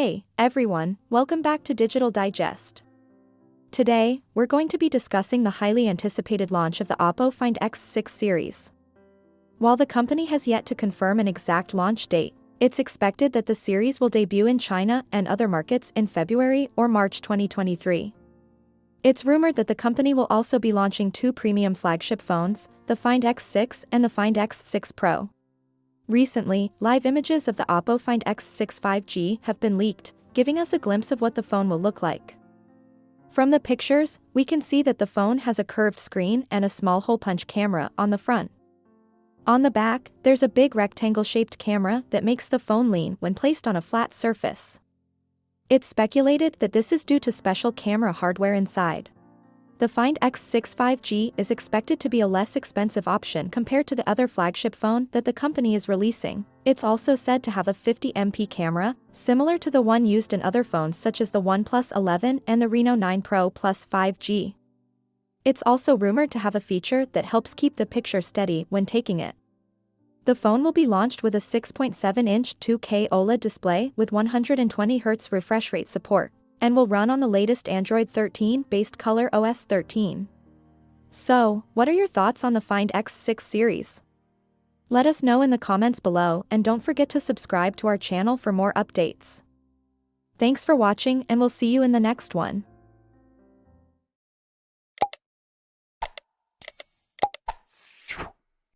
Hey, everyone, welcome back to Digital Digest. Today, we're going to be discussing the highly anticipated launch of the Oppo Find X6 series. While the company has yet to confirm an exact launch date, it's expected that the series will debut in China and other markets in February or March 2023. It's rumored that the company will also be launching two premium flagship phones, the Find X6 and the Find X6 Pro. Recently, live images of the Oppo Find X6 5G have been leaked, giving us a glimpse of what the phone will look like. From the pictures, we can see that the phone has a curved screen and a small hole-punch camera on the front. On the back, there's a big rectangle-shaped camera that makes the phone lean when placed on a flat surface. It's speculated that this is due to special camera hardware inside. The Find X6 5G is expected to be a less expensive option compared to the other flagship phone that the company is releasing. It's also said to have a 50MP camera, similar to the one used in other phones such as the OnePlus 11 and the Reno 9 Pro Plus 5G. It's also rumored to have a feature that helps keep the picture steady when taking it. The phone will be launched with a 6.7-inch 2K OLED display with 120Hz refresh rate support, and will run on the latest Android 13-based Color OS 13. So, what are your thoughts on the Find X6 series? Let us know in the comments below, and don't forget to subscribe to our channel for more updates. Thanks for watching, and we'll see you in the next one.